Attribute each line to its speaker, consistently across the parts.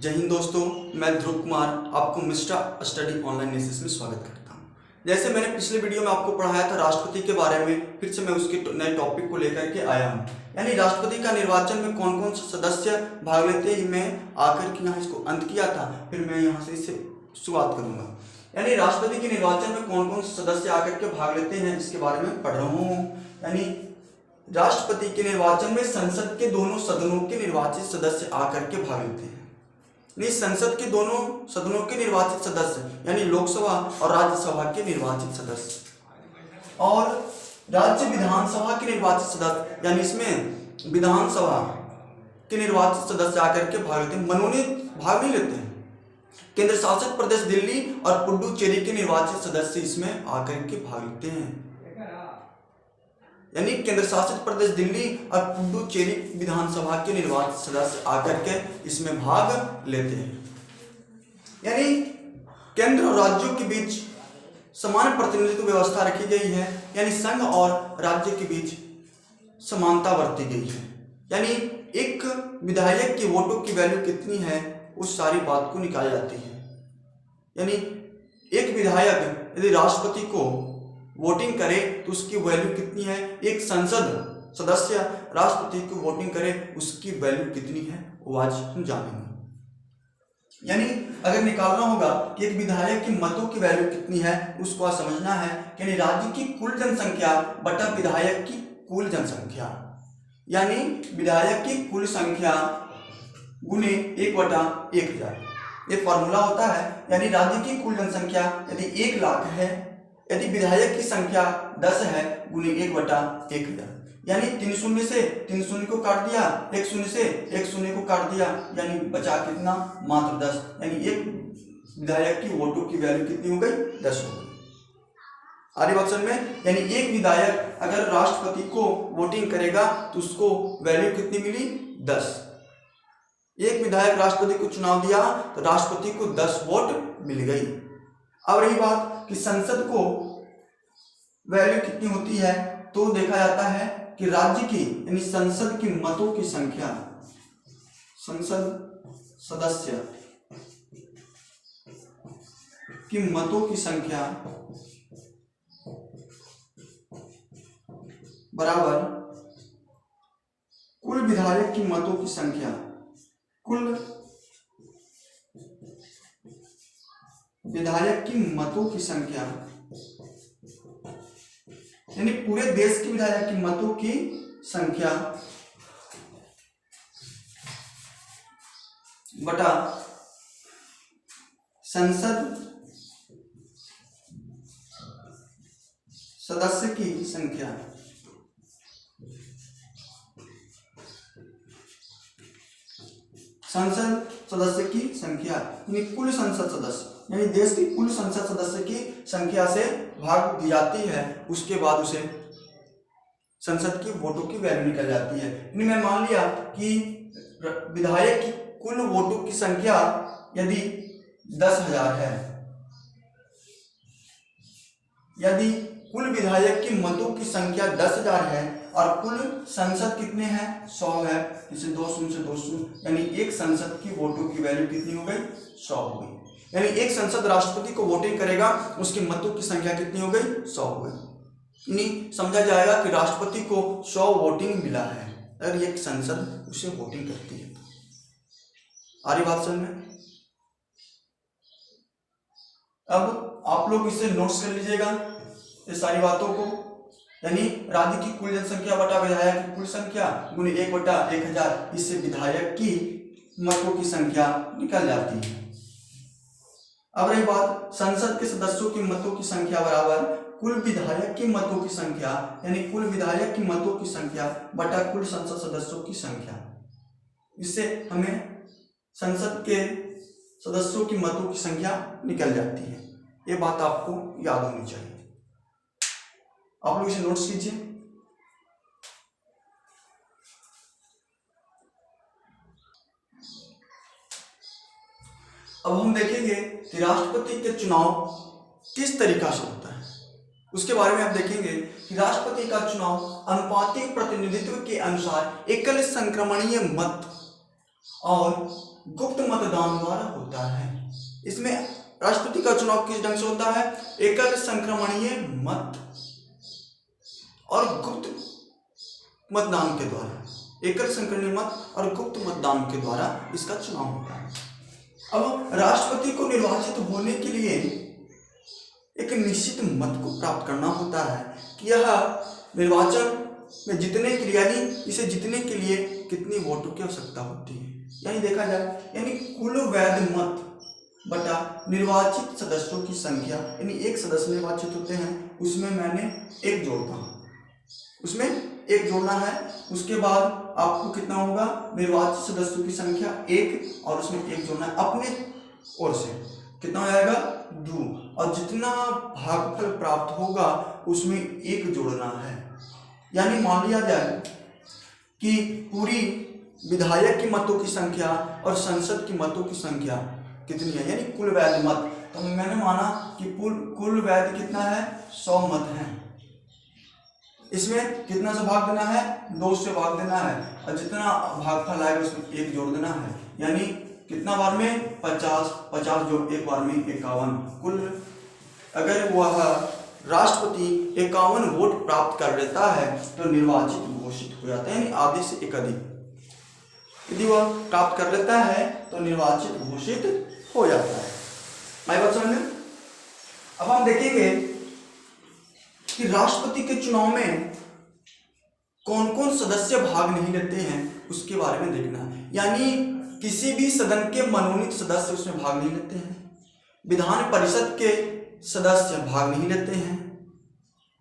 Speaker 1: जय हिंद दोस्तों, मैं ध्रुव कुमार आपको मिस्टर स्टडी ऑनलाइन लेसेस में स्वागत करता हूं। जैसे मैंने पिछले वीडियो में आपको पढ़ाया था राष्ट्रपति के बारे में, फिर से मैं उसके नए टॉपिक को लेकर के आया हूं। यानी राष्ट्रपति का निर्वाचन में कौन कौन से सदस्य भाग लेते हैं, मैं आकर के यहाँ इसको अंत किया था, फिर मैं यहाँ से इससे शुरुआत करूंगा। यानी राष्ट्रपति के निर्वाचन में कौन कौन से सदस्य आकर के भाग लेते हैं इसके बारे में पढ़ रहा हूँ। यानी राष्ट्रपति के निर्वाचन में संसद के दोनों सदनों के निर्वाचित सदस्य आकर के भाग लेते हैं। संसद के दोनों सदनों के निर्वाचित सदस्य यानी लोकसभा और राज्यसभा के निर्वाचित सदस्य और राज्य विधानसभा के निर्वाचित सदस्य, यानी इसमें विधानसभा के निर्वाचित सदस्य आकर के भाग लेते हैं, मनोनीत भाग नहीं लेते हैं। केंद्र शासित प्रदेश दिल्ली और पुडुचेरी के निर्वाचित सदस्य इसमें आकर के भाग लेते हैं। यानी केंद्र शासित प्रदेश दिल्ली और पुडुचेरी विधानसभा के निर्वाचित सदस्य आकर के इसमें भाग लेते हैं। यानी केंद्र और राज्यों के बीच समान प्रतिनिधित्व व्यवस्था रखी गई है, यानी संघ और राज्य के बीच समानता बरती गई है। यानी एक विधायक की वोटों की वैल्यू कितनी है उस सारी बात को निकाली जाती है। यानी एक विधायक यदि राष्ट्रपति को वोटिंग करे तो उसकी वैल्यू कितनी है, एक संसद सदस्य राष्ट्रपति को वोटिंग करे उसकी वैल्यू कितनी है, वो आज हम जानेंगे। यानी अगर निकालना होगा कि एक विधायक की मतों की वैल्यू कितनी है, उसको आज समझना है। यानी राज्य की कुल जनसंख्या बटा विधायक की कुल जनसंख्या, यानी विधायक की कुल संख्या गुने 1/1000, ये फॉर्मूला होता है। यानी राज्य की कुल जनसंख्या यदि 1 लाख है, यदि विधायक की संख्या 10 है, गुने 1/1000, यानी 3 शून्य से 3 शून्य को काट दिया, 1 शून्य से 1 शून्य को काट दिया, यानी बचा कितना, मात्र 10। यानी एक विधायक की वोटों की वैल्यू कितनी हो गई, 10 हो गई। आगे ऑप्शन में यानी एक विधायक अगर राष्ट्रपति को वोटिंग करेगा तो उसको वैल्यू कितनी मिली, 10। एक विधायक राष्ट्रपति को चुनाव दिया तो राष्ट्रपति को 10 वोट मिल गई। अब रही बात कि संसद को वैल्यू कितनी होती है, तो देखा जाता है कि राज्य की यानी संसद की मतों की संख्या, संसद सदस्य की मतों की संख्या बराबर कुल विधायक की मतों की संख्या, कुल विधायक की मतों की संख्या, यानी पूरे देश के विधायक की मतों की संख्या बटा संसद सदस्य की संख्या, संसद सदस्य की संख्या यानी कुल संसद सदस्य, यानी देश की कुल संसद सदस्य की संख्या से भाग दी जाती है, उसके बाद उसे संसद की वोटों की वैल्यू निकल जाती है। यानी मैं मान लिया कि विधायक की कुल वोटों की संख्या यदि 10,000 है, यदि कुल विधायक की मतों की संख्या 10,000 है और कुल संसद कितने हैं, 100 है, इसे 2 शून्य से 2 शून्य, यानी एक संसद की वोटों की वैल्यू कितनी हो गई, 100 हो गई। यानी एक संसद राष्ट्रपति को वोटिंग करेगा उसकी मतों की संख्या कितनी हो गई, 100 हो गई। यानी समझा जाएगा कि राष्ट्रपति को 100 वोटिंग मिला है अगर एक संसद उसे वोटिंग करती है। आ रही बात समझ में? अब आप लोग इसे नोट्स कर लीजिएगा ये सारी बातों को। यानी राज्य की कुल जनसंख्या बटा विधायक की कुल संख्या गुने 1/1000, इससे विधायक की मतों की संख्या निकल जाती है। अब रही बात संसद के सदस्यों की मतों की संख्या बराबर कुल विधायक की मतों की संख्या, यानी कुल विधायक की मतों की संख्या बटा कुल संसद सदस्यों की संख्या, इससे हमें संसद के सदस्यों की मतों की संख्या निकल जाती है। ये बात आपको याद होनी चाहिए। आप लोग इसे नोट्स कीजिए। अब हम देखेंगे कि राष्ट्रपति के चुनाव किस तरीका से होता है, उसके बारे में आप देखेंगे कि राष्ट्रपति का चुनाव अनुपातिक प्रतिनिधित्व के अनुसार एकल संक्रमणीय मत और गुप्त मतदान द्वारा होता है। इसमें राष्ट्रपति का चुनाव किस ढंग से होता है? एकल संक्रमणीय मत और गुप्त मतदान के द्वारा, एकल संक्रमणीय मत और गुप्त मतदान के द्वारा इसका चुनाव होता है। अब राष्ट्रपति को निर्वाचित होने के लिए एक निश्चित मत को प्राप्त करना होता है कि यह निर्वाचन में जीतने के लिए, यानी इसे जीतने के लिए कितनी वोटों की आवश्यकता होती है। यानी देखा जाए, यानी कुल वैध मत बटा निर्वाचित सदस्यों की संख्या, यानी एक सदस्य निर्वाचित होते हैं उसमें मैंने एक जोड़ता हूँ, उसमें एक जोड़ना है। उसके बाद आपको कितना होगा? निर्वाचित सदस्यों की संख्या 1 और उसमें एक जोड़ना है अपने ओर से, कितना हो जाएगा? 2, और जितना भागफल प्राप्त होगा उसमें एक जोड़ना है। यानी मान लिया जाए कि पूरी विधायक की मतों की संख्या और संसद की मतों की संख्या कितनी है, यानी कुल वैध मत। तो मैंने माना कि कुल वैध कितना है? 100 मत हैं। इसमें कितना से भाग देना है? 2 से भाग देना है, और जितना भागफल आएगा उसमें एक जोड़ देना है। यानी कितना बार में? 50 जोड़ एक बार में 51। कुल अगर वह राष्ट्रपति 51 वोट प्राप्त कर लेता है तो निर्वाचित घोषित हो जाता है, यानी आधे से एक अधिक यदि वह प्राप्त कर लेता है तो निर्वाचित घोषित हो जाता है। आई बात समझ में? अब हम देखेंगे कि राष्ट्रपति के चुनाव में कौन कौन सदस्य भाग नहीं लेते हैं उसके बारे में देखना है। यानी किसी भी सदन के मनोनीत सदस्य उसमें भाग नहीं लेते हैं, विधान परिषद के सदस्य भाग नहीं लेते हैं।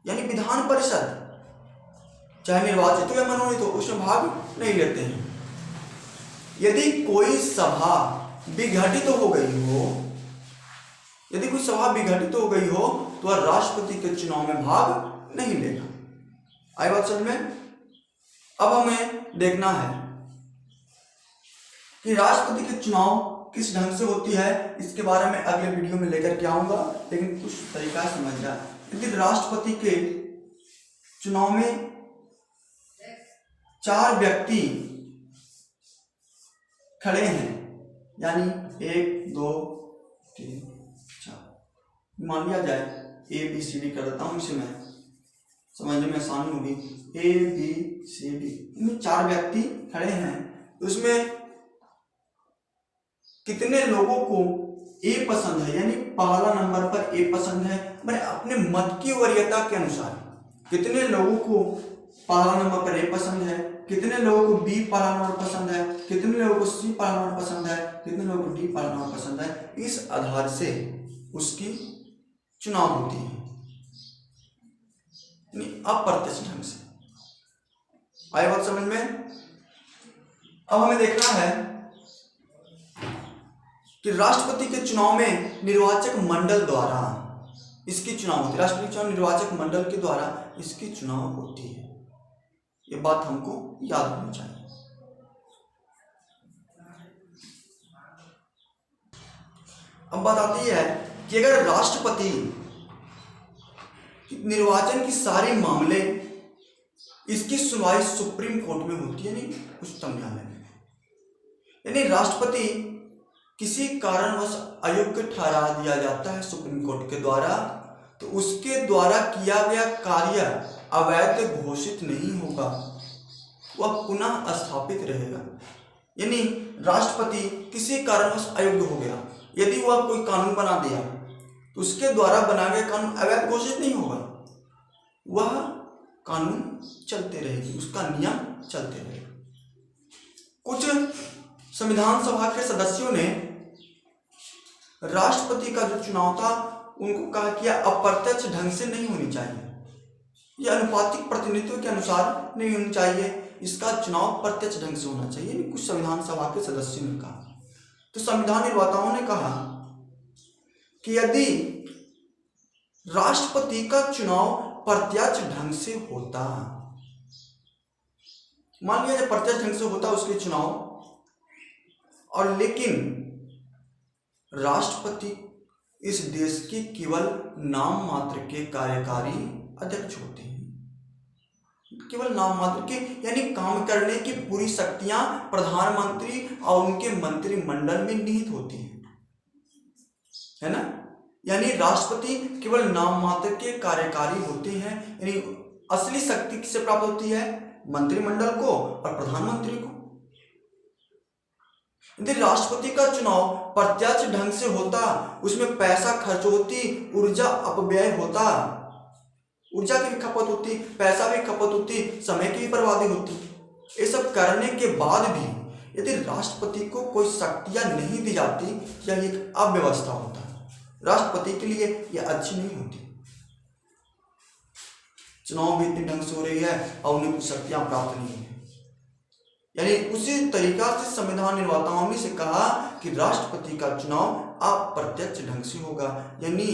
Speaker 1: यानी विधान परिषद चाहे निर्वाचित हो या मनोनीत हो उसमें भाग नहीं लेते हैं। यदि कोई सभा विघटित हो गई हो, यदि कोई सभा विघटित हो गई हो तो वह राष्ट्रपति के चुनाव में भाग नहीं लेगा। आई बात समझ में? अब हमें देखना है कि राष्ट्रपति के चुनाव किस ढंग से होती है, इसके बारे में अगले वीडियो में लेकर के आऊंगा, लेकिन कुछ तरीका समझ जाए। यदि राष्ट्रपति के चुनाव में 4 व्यक्ति खड़े हैं, यानी 1 2 3 4, मान लिया जाए ABCD कर देता हूं, इसे मैं समझने में आसानी होगी। ABCD, इनमें 4 व्यक्ति खड़े हैं, उसमें कितने लोगों को A पसंद है, यानी पहला नंबर पर A पसंद है, मैंने अपने मत की वरीयता के अनुसार कितने लोगों को पहला नंबर पर A पसंद है, कितने लोगों को B पहला नंबर पसंद है, कितने लोगों को C पहला नंबर पसंद है, कितने लोगों को D पहला नंबर पसंद है, इस आधार से उसकी चुनाव होती है, अप्रत्यक्ष ढंग से। आई बात समझ में? अब हमें देखना है कि राष्ट्रपति के चुनाव में निर्वाचक मंडल द्वारा इसकी चुनाव होती है। राष्ट्रपति चुनाव निर्वाचक मंडल के द्वारा इसकी चुनाव होती है, ये बात हमको याद होनी चाहिए। अब बात आती है कि अगर राष्ट्रपति निर्वाचन की सारे मामले, इसकी सुनवाई सुप्रीम कोर्ट में होती है, यानी उच्चतम न्यायालय में। यानी राष्ट्रपति किसी कारणवश अयोग्य ठहरा दिया जाता है सुप्रीम कोर्ट के द्वारा, तो उसके द्वारा किया गया कार्य अवैध घोषित नहीं होगा, वह पुनः स्थापित रहेगा। यानी राष्ट्रपति किसी कारणवश अयोग्य हो गया, यदि वह कोई कानून बना दिया तो उसके द्वारा बनाया गया कानून अवैध घोषित नहीं होगा, वह कानून चलते रहेगी, उसका नियम चलते रहेगा। कुछ संविधान सभा के सदस्यों ने राष्ट्रपति का जो चुनाव था उनको कहा कि अप्रत्यक्ष ढंग से नहीं होनी चाहिए, यह अनुपातिक प्रतिनिधित्व के अनुसार नहीं होनी चाहिए, इसका चुनाव प्रत्यक्ष ढंग से होना चाहिए, कुछ संविधान सभा के सदस्यों ने कहा। तो संविधान निर्माताओं ने कहा कि यदि राष्ट्रपति का चुनाव प्रत्यक्ष ढंग से होता, मान लिया जब प्रत्यक्ष ढंग से होता उसके चुनाव, और लेकिन राष्ट्रपति इस देश के केवल नाम मात्र के कार्यकारी अध्यक्ष होते हैं, केवल नाम मात्र के, यानी काम करने की पूरी शक्तियां प्रधानमंत्री और उनके मंत्रिमंडल में निहित होती है ना। यानी राष्ट्रपति केवल नाम मात्र के कार्यकारी होते हैं, यानी असली शक्ति किससे प्राप्त होती है, मंत्रिमंडल को और प्रधानमंत्री को। यदि राष्ट्रपति का चुनाव प्रत्यक्ष ढंग से होता, उसमें पैसा खर्च होती, ऊर्जा अपव्यय होता, ऊर्जा की भी खपत होती, पैसा भी खपत होती, समय की भी बर्बादी होती। ये सब करने के बाद भी यदि राष्ट्रपति को कोई शक्तियां नहीं दी जाती, यह एक अव्यवस्था होता, राष्ट्रपति के लिए यह अच्छी नहीं होती। चुनाव भी इतने ढंग से हो रही है और उन्हें कुछ शक्तियां प्राप्त नहीं है। यानी उसी तरीका से संविधान निर्माताओं ने से कहा कि राष्ट्रपति का चुनाव अप्रत्यक्ष ढंग से होगा, यानी